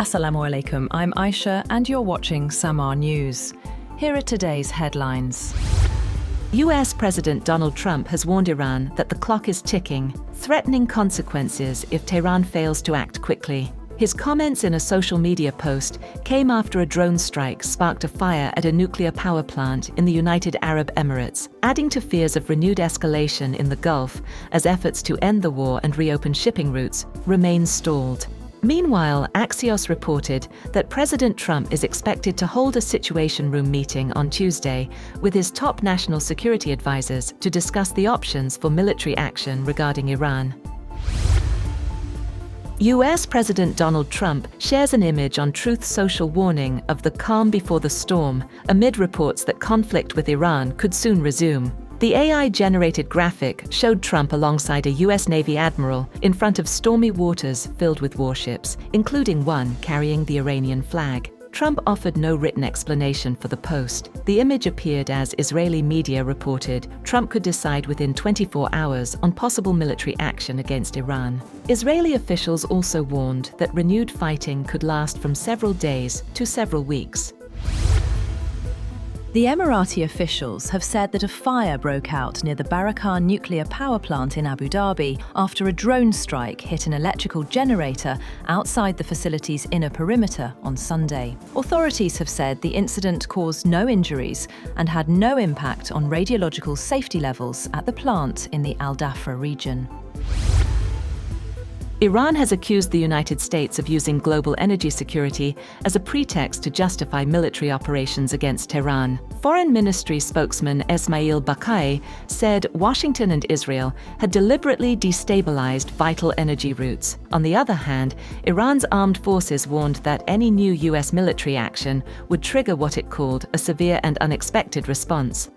Assalamu alaikum, I'm Aisha and you're watching Samaa News. Here are today's headlines. US President Donald Trump has warned Iran that the clock is ticking, threatening consequences if Tehran fails to act quickly. His comments in a social media post came after a drone strike sparked a fire at a nuclear power plant in the United Arab Emirates, adding to fears of renewed escalation in the Gulf as efforts to end the war and reopen shipping routes remain stalled. Meanwhile, Axios reported that President Trump is expected to hold a Situation Room meeting on Tuesday with his top national security advisors to discuss the options for military action regarding Iran. US President Donald Trump shares an image on Truth Social warning of the calm before the storm, amid reports that conflict with Iran could soon resume. The AI-generated graphic showed Trump alongside a US Navy admiral in front of stormy waters filled with warships, including one carrying the Iranian flag. Trump offered no written explanation for the post. The image appeared as Israeli media reported Trump could decide within 24 hours on possible military action against Iran. Israeli officials also warned that renewed fighting could last from several days to several weeks. The Emirati officials have said that a fire broke out near the Barakah Nuclear Power Plant in Abu Dhabi after a drone strike hit an electrical generator outside the facility's inner perimeter on Sunday. Authorities have said the incident caused no injuries and had no impact on radiological safety levels at the plant in the Al Dhafra region. Iran has accused the United States of using global energy security as a pretext to justify military operations against Tehran. Foreign Ministry spokesman Esmail Bakai said Washington and Israel had deliberately destabilized vital energy routes. On the other hand, Iran's armed forces warned that any new US military action would trigger what it called a severe and unexpected response.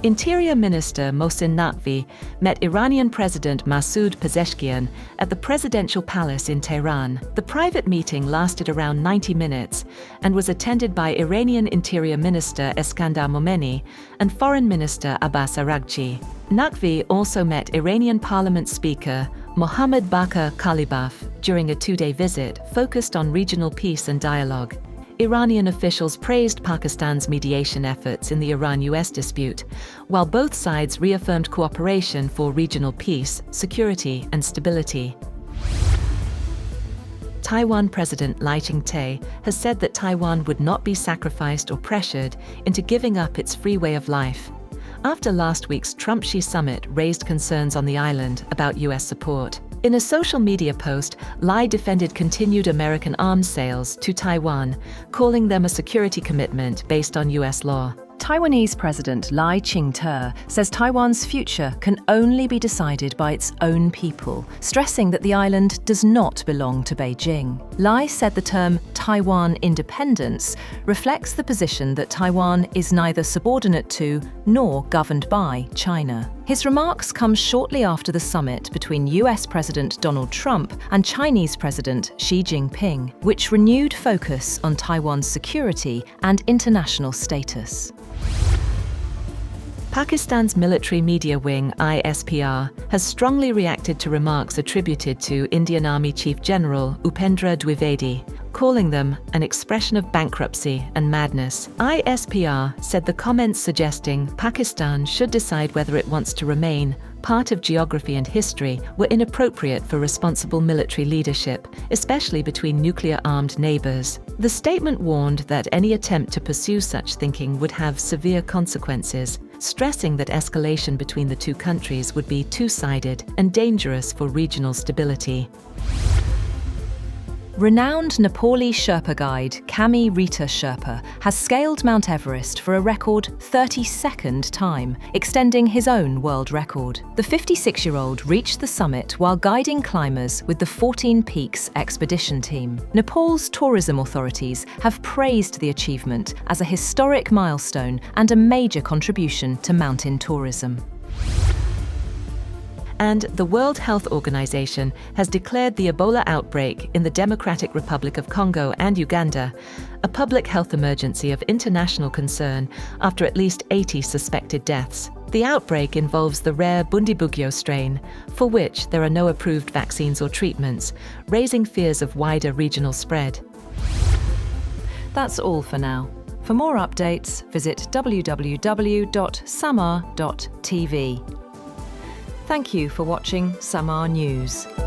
Interior Minister Mohsin Naqvi met Iranian President Masoud Pezeshkian at the presidential palace in Tehran. The private meeting lasted around 90 minutes and was attended by Iranian Interior Minister Eskandar Momeni and Foreign Minister Abbas Araghchi. Naqvi also met Iranian Parliament Speaker Mohammad Bakir Kalibaf during a two-day visit focused on regional peace and dialogue. Iranian officials praised Pakistan's mediation efforts in the Iran-US dispute, while both sides reaffirmed cooperation for regional peace, security, and stability. Taiwan President Lai Ching-te has said that Taiwan would not be sacrificed or pressured into giving up its free way of life, after last week's Trump-Xi summit raised concerns on the island about US support. In a social media post, Lai defended continued American arms sales to Taiwan, calling them a security commitment based on US law. Taiwanese President Lai Ching-te says Taiwan's future can only be decided by its own people, stressing that the island does not belong to Beijing. Lai said the term Taiwan independence reflects the position that Taiwan is neither subordinate to nor governed by China. His remarks come shortly after the summit between US President Donald Trump and Chinese President Xi Jinping, which renewed focus on Taiwan's security and international status. Pakistan's military media wing, ISPR, has strongly reacted to remarks attributed to Indian Army Chief General Upendra Dwivedi, calling them an expression of bankruptcy and madness. ISPR said the comments suggesting Pakistan should decide whether it wants to remain part of geography and history were inappropriate for responsible military leadership, especially between nuclear-armed neighbors. The statement warned that any attempt to pursue such thinking would have severe consequences, stressing that escalation between the two countries would be two-sided and dangerous for regional stability. Renowned Nepalese Sherpa guide Kami Rita Sherpa has scaled Mount Everest for a record 32nd time, extending his own world record. The 56-year-old reached the summit while guiding climbers with the 14 Peaks expedition team. Nepal's tourism authorities have praised the achievement as a historic milestone and a major contribution to mountain tourism. And the World Health Organization has declared the Ebola outbreak in the Democratic Republic of Congo and Uganda a public health emergency of international concern after at least 80 suspected deaths. The outbreak involves the rare Bundibugyo strain, for which there are no approved vaccines or treatments, raising fears of wider regional spread. That's all for now. For more updates, visit www.samaa.tv. Thank you for watching Samaa News.